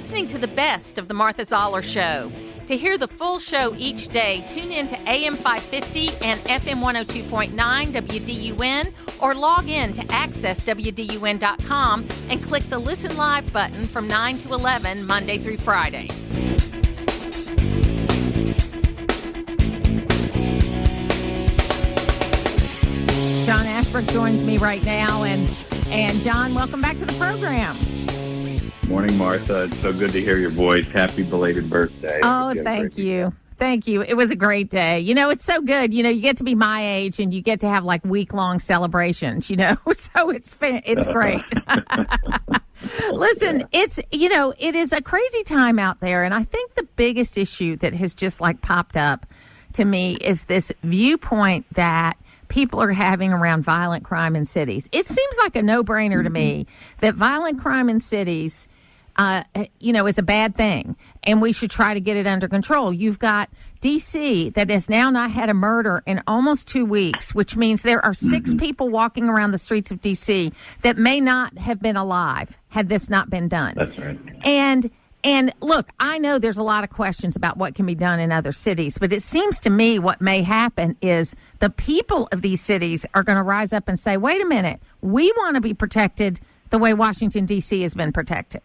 listening to the best of the Martha Zoller Show. To hear the full show each day, tune in to AM 550 and FM 102.9 WDUN or log in to accesswdun.com and click the Listen Live button from 9 to 11, Monday through Friday. John Ashbrook joins me right now, and John, welcome back to the program. Morning, Martha. It's so good to hear your voice. Happy belated birthday. Oh, thank you. Thank you. It was a great day. You know, it's so good. You know, you get to be my age and you get to have like week-long celebrations, you know, so it's great. Listen, it is a crazy time out there. And I think the biggest issue that has just like popped up to me is this viewpoint that people are having around violent crime in cities. It seems like a no-brainer to me that violent crime in cities is a bad thing, and we should try to get it under control. You've got D.C. that has now not had a murder in almost 2 weeks, which means there are 6 people walking around the streets of D.C. that may not have been alive had this not been done. That's right. And look, I know there's a lot of questions about what can be done in other cities, but it seems to me what may happen is the people of these cities are going to rise up and say, wait a minute, we want to be protected the way Washington, D.C. has been protected.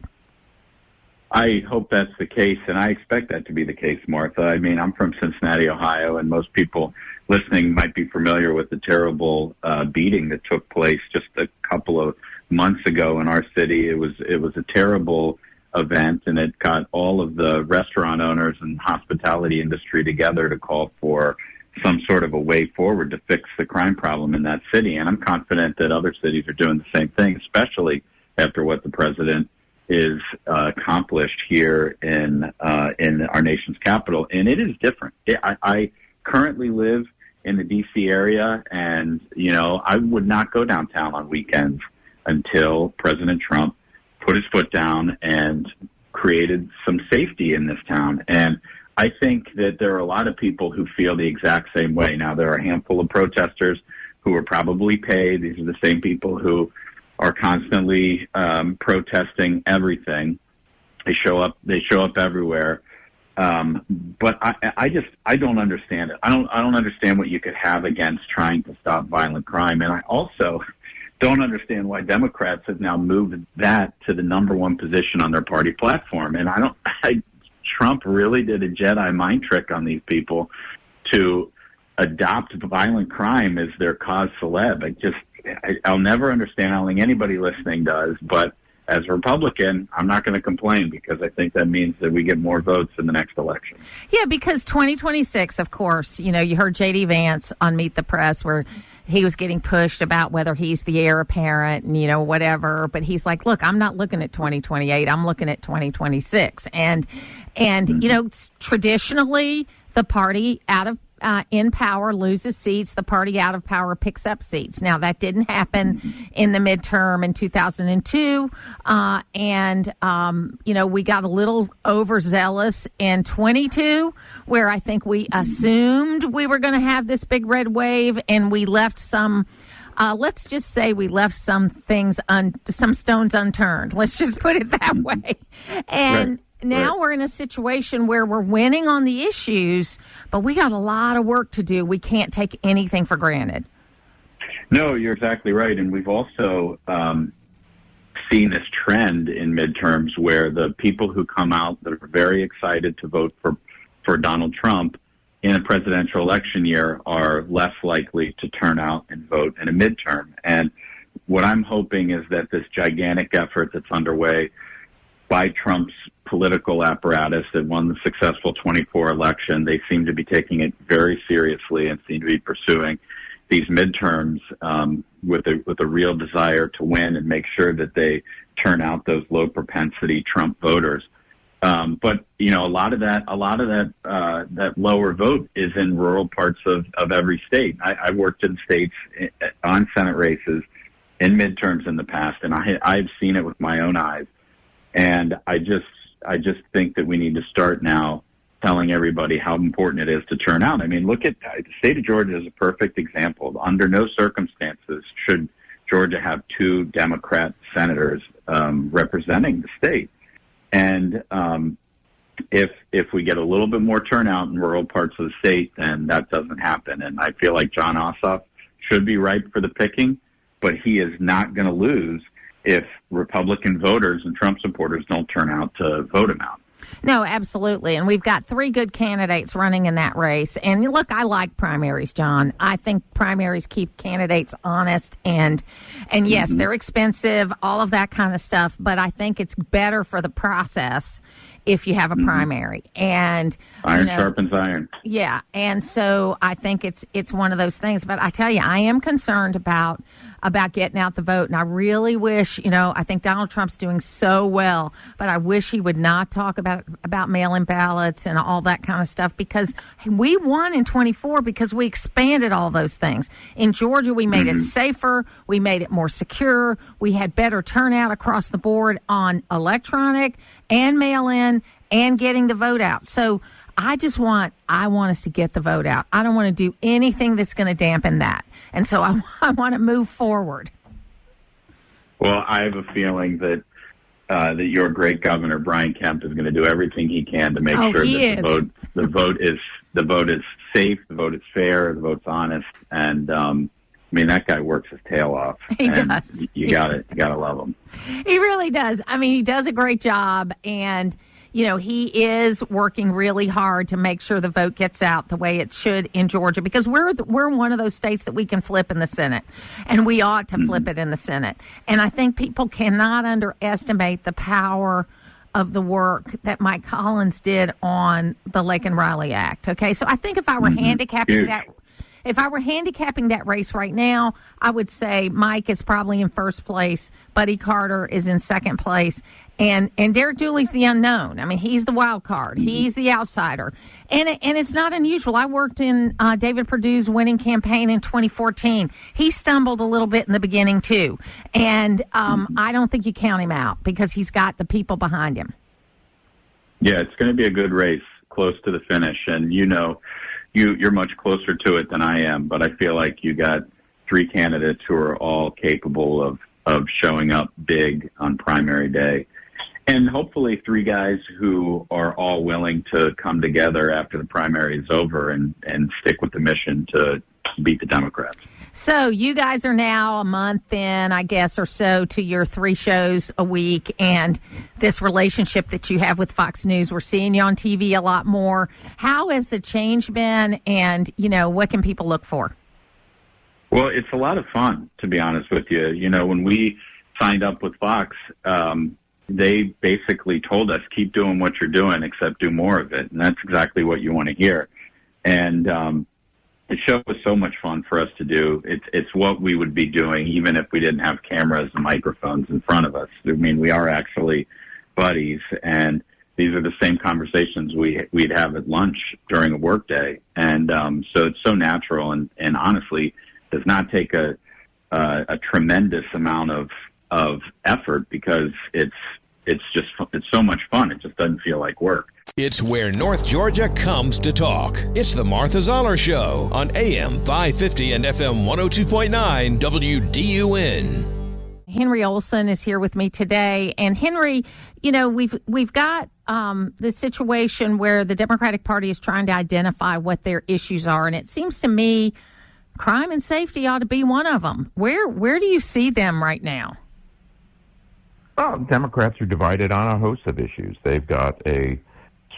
I hope that's the case, and I expect that to be the case, Martha. I mean, I'm from Cincinnati, Ohio, and most people listening might be familiar with the terrible beating that took place just a couple of months ago in our city. It was a terrible event, and it got all of the restaurant owners and hospitality industry together to call for some sort of a way forward to fix the crime problem in that city. And I'm confident that other cities are doing the same thing, especially after what the president is accomplished here in our nation's capital. And it is different. I currently live in the D.C. area, and, you know, I would not go downtown on weekends until President Trump put his foot down and created some safety in this town. And I think that there are a lot of people who feel the exact same way. Now, there are a handful of protesters who are probably paid. These are the same people who are constantly protesting everything. They show up everywhere. But I don't understand it. I don't understand what you could have against trying to stop violent crime. And I also don't understand why Democrats have now moved that to the number one position on their party platform. And Trump really did a Jedi mind trick on these people to adopt violent crime as their cause celeb. I'll never understand. I don't think anybody listening does. But as a Republican, I'm not going to complain because I think that means that we get more votes in the next election. Yeah, because 2026, of course, you know, you heard J.D. Vance on Meet the Press where he was getting pushed about whether he's the heir apparent and, you know, whatever. But he's like, look, I'm not looking at 2028. I'm looking at 2026. And you know, traditionally, the party in power loses seats. The party out of power picks up seats. Now, that didn't happen in the midterm in 2002. You know, we got a little overzealous in 22, where I think we assumed we were going to have this big red wave, and we left some, let's just say we left some things, some stones unturned. Let's just put it that way. And right. Now we're in a situation where we're winning on the issues, but we got a lot of work to do. We can't take anything for granted. No, you're exactly right. And we've also seen this trend in midterms where the people who come out that are very excited to vote for Donald Trump in a presidential election year are less likely to turn out and vote in a midterm. And what I'm hoping is that this gigantic effort that's underway by Trump's political apparatus that won the successful 24 election, they seem to be taking it very seriously and seem to be pursuing these midterms with a real desire to win and make sure that they turn out those low propensity Trump voters. But you know, a lot of that lower vote is in rural parts of every state. I worked in states on Senate races in midterms in the past, and I've seen it with my own eyes. And I just think that we need to start now telling everybody how important it is to turn out. I mean, look at the state of Georgia is a perfect example. Under no circumstances should Georgia have 2 Democrat senators representing the state. And if we get a little bit more turnout in rural parts of the state, then that doesn't happen. And I feel like John Ossoff should be ripe for the picking, but he is not going to lose if Republican voters and Trump supporters don't turn out to vote him out. No, absolutely. And we've got three good candidates running in that race. And look, I like primaries, John. I think primaries keep candidates honest and yes, they're expensive, all of that kind of stuff. But I think it's better for the process if you have a primary. And iron sharpens iron. Yeah. And so I think it's one of those things. But I tell you, I am concerned about getting out the vote. And I really wish, I think Donald Trump's doing so well, but I wish he would not talk about mail-in ballots and all that kind of stuff, because we won in 24 because we expanded all those things. In Georgia, we made it safer. We made it more secure. We had better turnout across the board on electronic and mail-in and getting the vote out. So I want us to get the vote out. I don't want to do anything that's going to dampen that. And so I want to move forward. Well, I have a feeling that your great governor, Brian Kemp, is going to do everything he can to make sure that the vote is safe, the vote is fair, the vote's honest. And that guy works his tail off. He does. You gotta love him. He really does. He does a great job, and he is working really hard to make sure the vote gets out the way it should in Georgia, because we're one of those states that we can flip in the Senate, and we ought to flip it in the Senate. And I think people cannot underestimate the power of the work that Mike Collins did on the Laken Riley Act. Okay, so I think if I were handicapping that race right now, I would say Mike is probably in first place, Buddy Carter is in second place, and Derek Dooley's the unknown. He's the wild card. He's the outsider. And it's not unusual. I worked in David Perdue's winning campaign in 2014. He stumbled a little bit in the beginning, too. And I don't think you count him out because he's got the people behind him. Yeah, it's going to be a good race close to the finish. And you're much closer to it than I am, but I feel like you got three candidates who are all capable of showing up big on primary day. And hopefully three guys who are all willing to come together after the primary is over and stick with the mission to beat the Democrats. So you guys are now a month in, I guess, or so to your 3 shows a week, and this relationship that you have with Fox News. We're seeing you on TV a lot more. How has the change been, and, what can people look for? Well, it's a lot of fun, to be honest with you. When we signed up with Fox, they basically told us, keep doing what you're doing, except do more of it. And that's exactly what you want to hear. And the show was so much fun for us to do. It's what we would be doing even if we didn't have cameras and microphones in front of us. We are actually buddies, and these are the same conversations we'd have at lunch during a workday. And so it's so natural and honestly does not take a tremendous amount of effort, because it's so much fun. It just doesn't feel like work. It's where North Georgia comes to talk. It's the Martha Zoller Show on AM 550 and FM 102.9 WDUN. Henry Olsen is here with me today. And Henry, we've got the situation where the Democratic Party is trying to identify what their issues are. And it seems to me crime and safety ought to be one of them. Where do you see them right now? Well, Democrats are divided on a host of issues. They've got a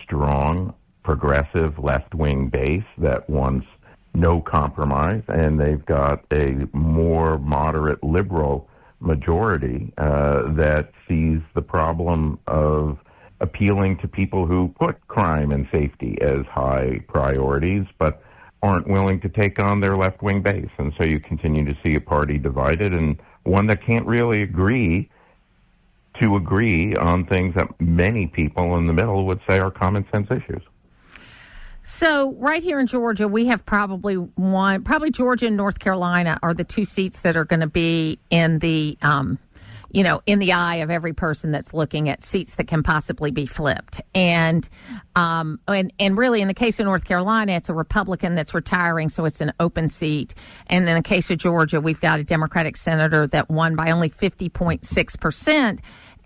strong, progressive left-wing base that wants no compromise, and they've got a more moderate liberal majority that sees the problem of appealing to people who put crime and safety as high priorities, but aren't willing to take on their left-wing base. And so you continue to see a party divided, and one that can't really agree on things that many people in the middle would say are common sense issues. So right here in Georgia, we have probably Georgia and North Carolina are the 2 seats that are going to be in the, in the eye of every person that's looking at seats that can possibly be flipped. And really in the case of North Carolina, it's a Republican that's retiring, so it's an open seat. And in the case of Georgia, we've got a Democratic senator that won by only 50.6%.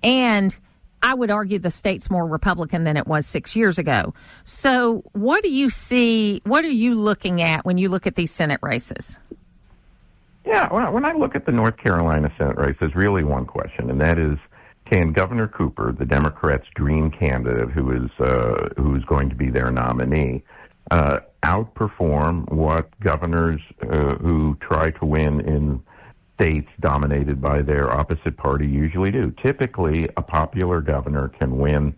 And I would argue the state's more Republican than it was 6 years ago. So what do you see? What are you looking at when you look at these Senate races? Yeah, well, when I look at the North Carolina Senate race, there's really one question, and that is, can Governor Cooper, the Democrats' dream candidate, who's going to be their nominee, outperform what governors who try to win in states dominated by their opposite party usually do? Typically, a popular governor can win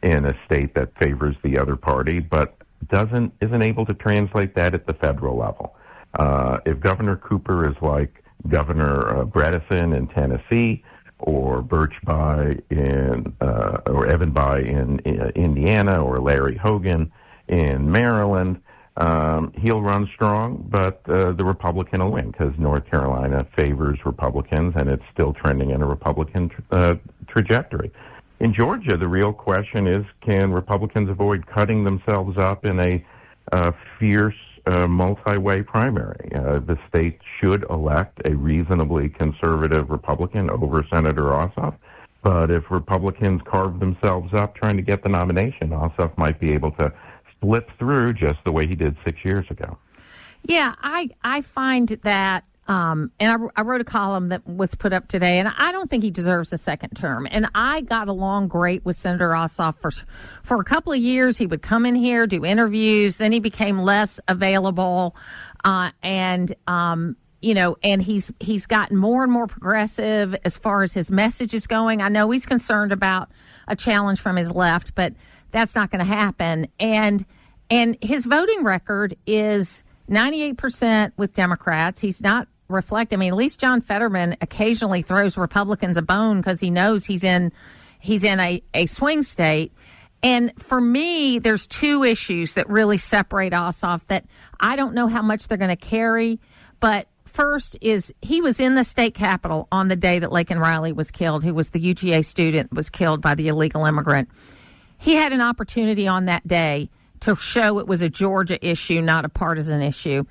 in a state that favors the other party, but isn't able to translate that at the federal level. If Governor Cooper is like Governor Bredesen in Tennessee, or Birch Bayh or Evan Bayh in Indiana, or Larry Hogan in Maryland, he'll run strong, but the Republican will win because North Carolina favors Republicans, and it's still trending in a Republican trajectory. In Georgia, the real question is, can Republicans avoid cutting themselves up in a fierce multi-way primary? The state should elect a reasonably conservative Republican over Senator Ossoff, but if Republicans carve themselves up trying to get the nomination, Ossoff might be able to slip through just the way he did 6 years ago. Yeah, I find that, and I wrote a column that was put up today, and I don't think he deserves a second term. And I got along great with Senator Ossoff for a couple of years. He would come in here, do interviews, then he became less available, and he's gotten more and more progressive as far as his message is going. I know he's concerned about a challenge from his left, but that's not going to happen. And his voting record is 98% with Democrats. He's not reflecting. I mean, at least John Fetterman occasionally throws Republicans a bone because he knows he's in a swing state. And for me, there's two issues that really separate Ossoff that I don't know how much they're going to carry. But first is he was in the state capitol on the day that Laken Riley was killed, who was the UGA student was killed by the illegal immigrant. He had an opportunity on that day to show it was a Georgia issue, not a partisan issue.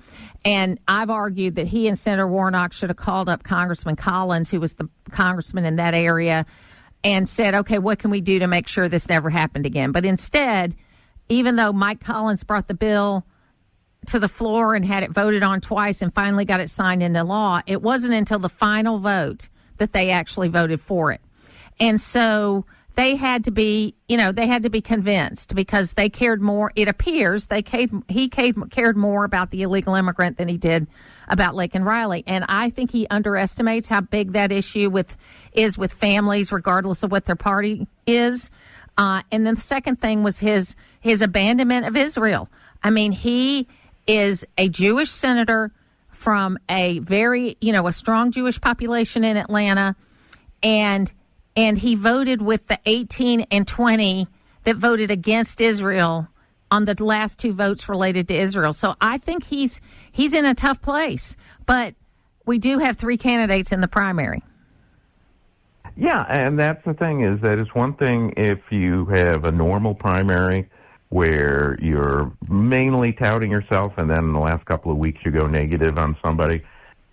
And I've argued that he and Senator Warnock should have called up Congressman Collins, who was the congressman in that area, and said, okay, what can we do to make sure this never happened again? But instead, even though Mike Collins brought the bill to the floor and had it voted on twice and finally got it signed into law, it wasn't until the final vote that they actually voted for it. And so they had to be convinced because they cared more. It appears he cared more about the illegal immigrant than he did about Laken Riley. And I think he underestimates how big that issue is with families, regardless of what their party is. And then the second thing was his abandonment of Israel. I mean, he is a Jewish senator from a very, a strong Jewish population in Atlanta, and he voted with the 18 and 20 that voted against Israel on the last two votes related to Israel. So I think he's in a tough place. But we do have three candidates in the primary. Yeah, and that's the thing, is that it's one thing if you have a normal primary where you're mainly touting yourself and then in the last couple of weeks you go negative on somebody.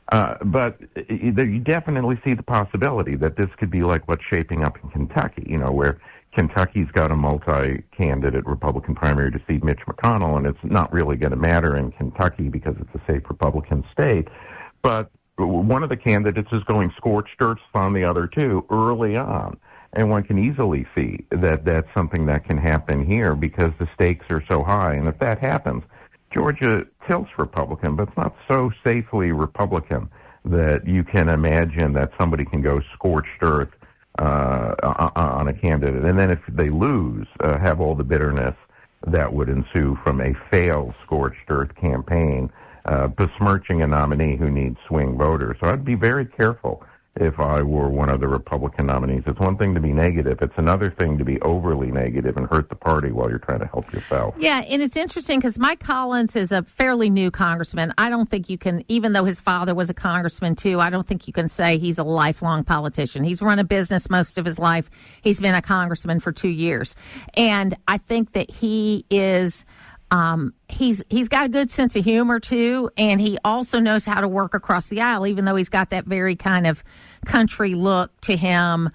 But you definitely see the possibility that this could be like what's shaping up in Kentucky, where Kentucky's got a multi-candidate Republican primary to seat Mitch McConnell, and it's not really going to matter in Kentucky because it's a safe Republican state. But one of the candidates is going scorched earth on the other two early on. And one can easily see that that's something that can happen here because the stakes are so high. And if that happens, Georgia tilts Republican, but it's not so safely Republican that you can imagine that somebody can go scorched earth on a candidate. And then if they lose, have all the bitterness that would ensue from a failed scorched earth campaign, besmirching a nominee who needs swing voters. So I'd be very careful if I were one of the Republican nominees. It's one thing to be negative. It's another thing to be overly negative and hurt the party while you're trying to help yourself. Yeah, and it's interesting because Mike Collins is a fairly new congressman. I don't think you can, even though his father was a congressman too, I don't think you can say he's a lifelong politician. He's run a business most of his life. He's been a congressman for 2 years. And I think that he is... he's got a good sense of humor too, and he also knows how to work across the aisle, even though he's got that very kind of country look to him.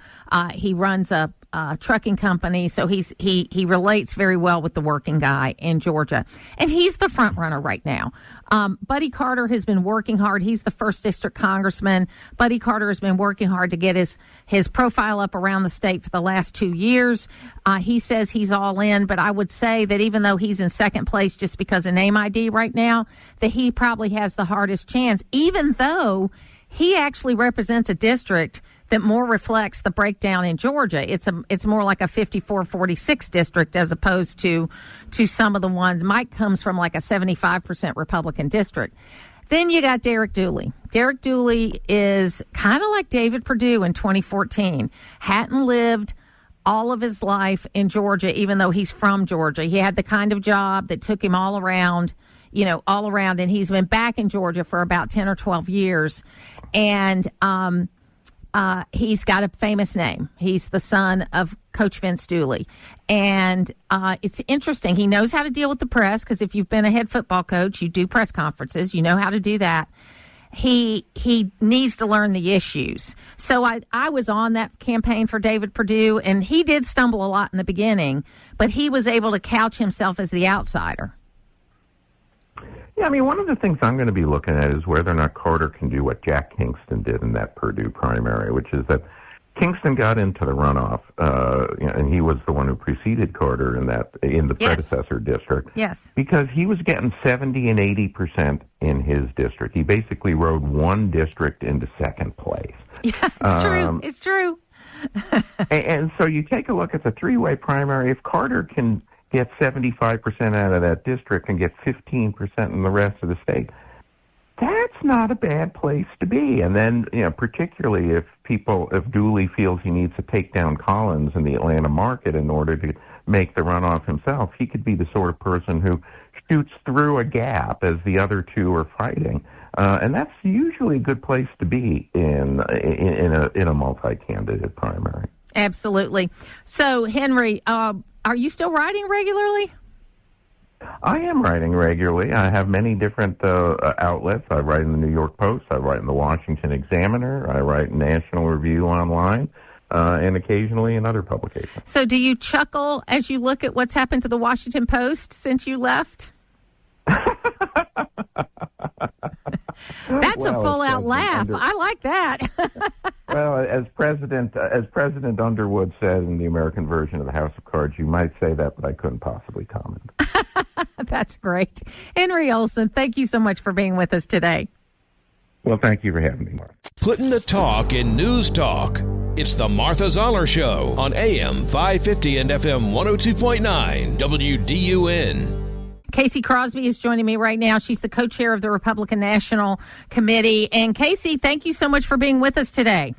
He runs a trucking company, so he relates very well with the working guy in Georgia, and he's the front runner right now. Buddy Carter has been working hard. He's the 1st District Congressman. Buddy Carter has been working hard to get his profile up around the state for the last 2 years. He says he's all in, but I would say that even though he's in second place just because of name ID right now, that he probably has the hardest chance, even though he actually represents a district that more reflects the breakdown in Georgia. It's more like a 54-46 district as opposed to some of the ones. Mike comes from like a 75% Republican district. Then you got Derek Dooley. Derek Dooley is kind of like David Perdue in 2014. Hadn't lived all of his life in Georgia, even though he's from Georgia. He had the kind of job that took him all around, and he's been back in Georgia for about 10 or 12 years. And he's got a famous name. He's the son of Coach Vince Dooley. And it's interesting. He knows how to deal with the press, because if you've been a head football coach, you do press conferences. You know how to do that. He needs to learn the issues. So I was on that campaign for David Perdue, and he did stumble a lot in the beginning, but he was able to couch himself as the outsider. Yeah, I mean, one of the things I'm going to be looking at is whether or not Carter can do what Jack Kingston did in that Purdue primary, which is that Kingston got into the runoff, and he was the one who preceded Carter in the predecessor district. Yes. Because he was getting 70 and 80% in his district. He basically rode one district into second place. Yeah, it's true. It's true. and so you take a look at the three-way primary. If Carter can get 75% out of that district and get 15% in the rest of the state, that's not a bad place to be. And then, particularly if Dooley feels he needs to take down Collins in the Atlanta market in order to make the runoff himself, he could be the sort of person who shoots through a gap as the other two are fighting. And that's usually a good place to be in a multi-candidate primary. Absolutely. So, Henry, are you still writing regularly? I am writing regularly. I have many different outlets. I write in the New York Post. I write in the Washington Examiner. I write in National Review online, and occasionally in other publications. So do you chuckle as you look at what's happened to the Washington Post since you left? That's a full-out laugh. I like that. Well, as President Underwood said in the American version of the House of Cards, you might say that, but I couldn't possibly comment. That's great. Henry Olsen, thank you so much for being with us today. Well, thank you for having me, Martha. Putting the talk in news talk. It's the Martha Zoller Show on AM 550 and FM 102.9 WDUN. KC Crosbie is joining me right now. She's the co-chair of the Republican National Committee. And KC, thank you so much for being with us today.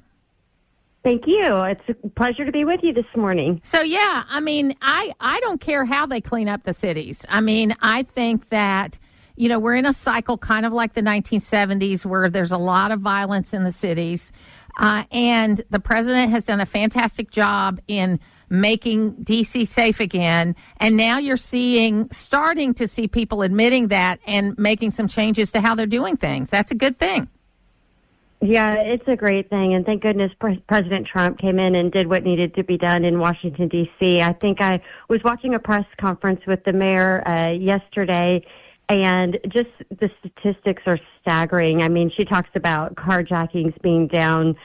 Thank you. It's a pleasure to be with you this morning. So, yeah, I mean, I don't care how they clean up the cities. I mean, I think that, we're in a cycle kind of like the 1970s where there's a lot of violence in the cities. And the president has done a fantastic job in making D.C. safe again. And now you're starting to see people admitting that and making some changes to how they're doing things. That's a good thing. Yeah, it's a great thing. And thank goodness President Trump came in and did what needed to be done in Washington, D.C. I think I was watching a press conference with the mayor yesterday, and just the statistics are staggering. I mean, she talks about carjackings being down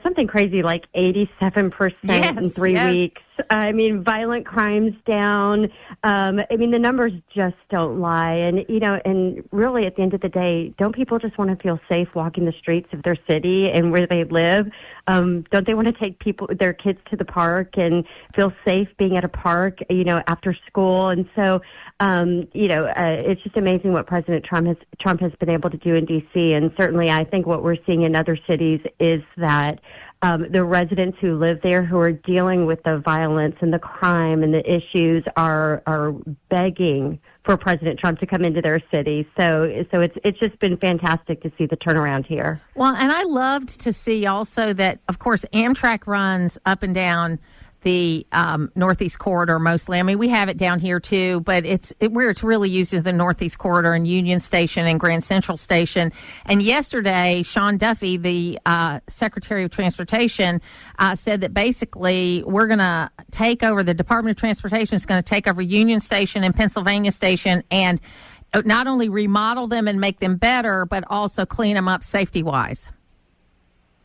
something crazy like 87% in 3 weeks. I mean, violent crimes down. I mean, the numbers just don't lie. And, and really at the end of the day, don't people just want to feel safe walking the streets of their city and where they live? Don't they want to take their kids to the park and feel safe being at a park, after school? And so, it's just amazing what President Trump has been able to do in D.C. And certainly I think what we're seeing in other cities is that the residents who live there, who are dealing with the violence and the crime and the issues, are begging for President Trump to come into their city. So it's just been fantastic to see the turnaround here. Well, and I loved to see also that, of course, Amtrak runs up and down the Northeast Corridor mostly. I mean, we have it down here too, but where it's really used is the Northeast Corridor and Union Station and Grand Central Station. And yesterday, Sean Duffy, the Secretary of Transportation, said that basically we're going to take over, the Department of Transportation is going to take over Union Station and Pennsylvania Station and not only remodel them and make them better, but also clean them up safety-wise.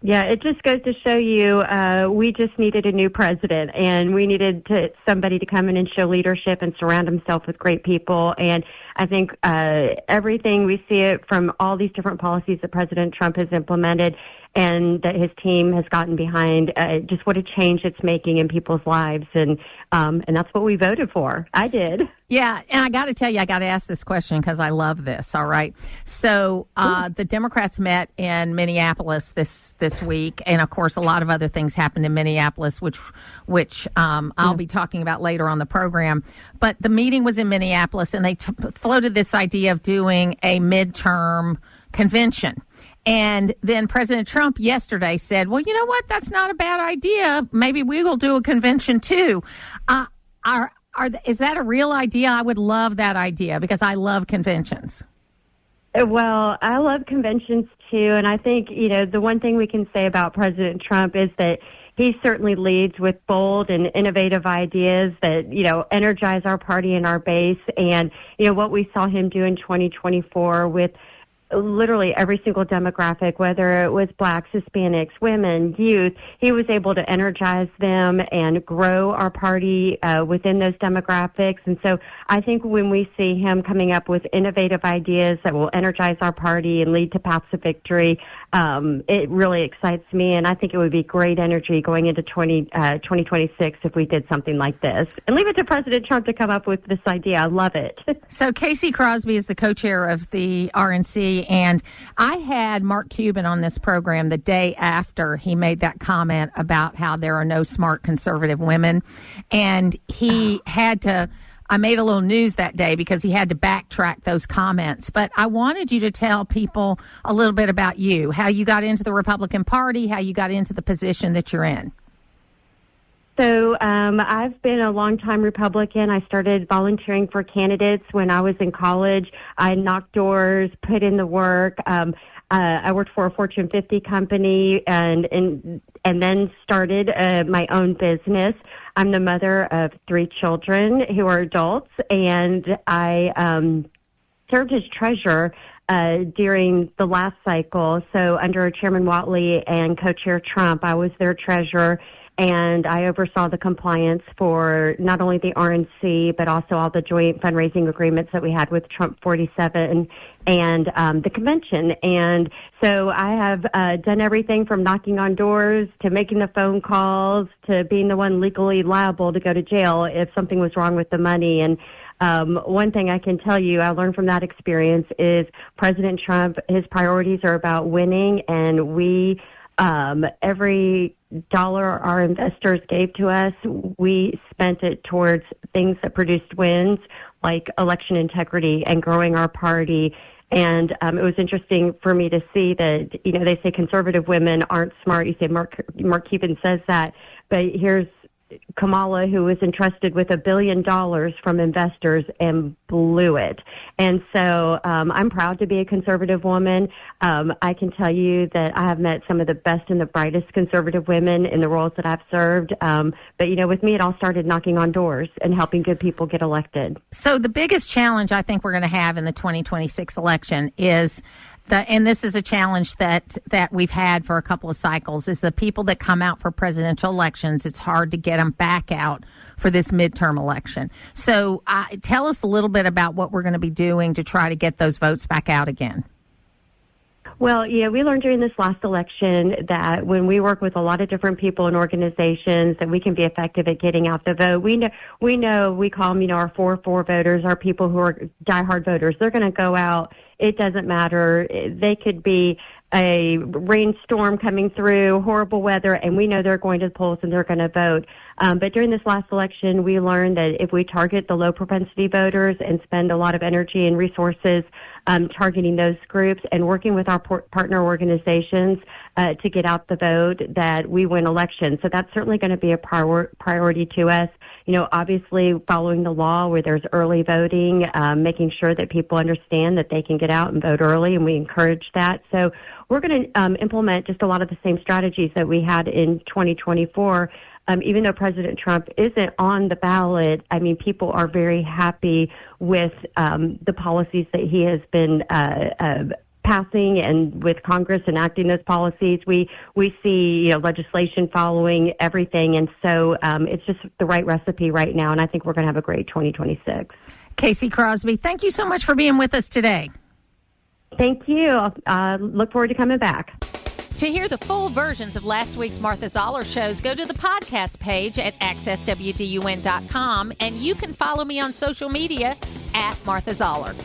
Yeah, it just goes to show you we just needed a new president, and we needed somebody to come in and show leadership and surround himself with great people. And I think everything, we see it from all these different policies that President Trump has implemented and that his team has gotten behind, just what a change it's making in people's lives. And that's what we voted for. I did. Yeah, and I got to tell you, I got to ask this question because I love this, all right? So the Democrats met in Minneapolis this week, and, of course, a lot of other things happened in Minneapolis, which I'll be talking about later on the program. But the meeting was in Minneapolis, and they floated this idea of doing a midterm convention. And then President Trump yesterday said, well, you know what? That's not a bad idea. Maybe we will do a convention, too. Is that a real idea? I would love that idea because I love conventions. Well, I love conventions, too. And I think, the one thing we can say about President Trump is that he certainly leads with bold and innovative ideas that, energize our party and our base. And, what we saw him do in 2024 with literally every single demographic, whether it was blacks, Hispanics, women, youth, he was able to energize them and grow our party within those demographics. And so I think when we see him coming up with innovative ideas that will energize our party and lead to paths of victory, it really excites me. And I think it would be great energy going into 2026 if we did something like this. And leave it to President Trump to come up with this idea. I love it. So KC Crosbie is the co-chair of the RNC. And I had Mark Cuban on this program the day after he made that comment about how there are no smart conservative women. And he had to, I made a little news that day because he had to backtrack those comments. But I wanted you to tell people a little bit about you, how you got into the Republican Party, how you got into the position that you're in. So I've been a longtime Republican. I started volunteering for candidates when I was in college. I knocked doors, put in the work. I worked for a Fortune 50 company and then started my own business. I'm the mother of 3 children who are adults, and I served as treasurer during the last cycle. So under Chairman Whatley and co-chair Trump, I was their treasurer. And I oversaw the compliance for not only the RNC, but also all the joint fundraising agreements that we had with Trump 47 and the convention. And so I have done everything from knocking on doors to making the phone calls to being the one legally liable to go to jail if something was wrong with the money. And one thing I can tell you I learned from that experience is President Trump, his priorities are about winning, and we every dollar our investors gave to us, we spent it towards things that produced wins, like election integrity and growing our party. And it was interesting for me to see that, they say conservative women aren't smart. You say Mark Cuban says that, but here's Kamala, who was entrusted with $1 billion from investors and blew it. And so I'm proud to be a conservative woman. I can tell you that I have met some of the best and the brightest conservative women in the roles that I've served. But, with me, it all started knocking on doors and helping good people get elected. So the biggest challenge I think we're going to have in the 2026 election is and this is a challenge that we've had for a couple of cycles, is the people that come out for presidential elections, it's hard to get them back out for this midterm election. So tell us a little bit about what we're going to be doing to try to get those votes back out again. Well, yeah, we learned during this last election that when we work with a lot of different people and organizations, that we can be effective at getting out the vote. We know we call them, our 4-4 voters, our people who are diehard voters. They're going to go out. It doesn't matter. They could be a rainstorm coming through, horrible weather, and we know they're going to the polls and they're going to vote. But during this last election, we learned that if we target the low propensity voters and spend a lot of energy and resources targeting those groups and working with our partner organizations, to get out the vote, that we win elections. So that's certainly going to be a priority to us. Obviously following the law where there's early voting, making sure that people understand that they can get out and vote early, and we encourage that. So we're going to implement just a lot of the same strategies that we had in 2024. Even though President Trump isn't on the ballot, people are very happy with the policies that he has been passing, and with Congress enacting those policies. We see legislation following everything, and so it's just the right recipe right now, and I think we're going to have a great 2026. KC Crosbie, thank you so much for being with us today. Thank you. Look forward to coming back. To hear the full versions of last week's Martha Zoller shows, go to the podcast page at accesswdun.com, and you can follow me on social media at Martha Zoller.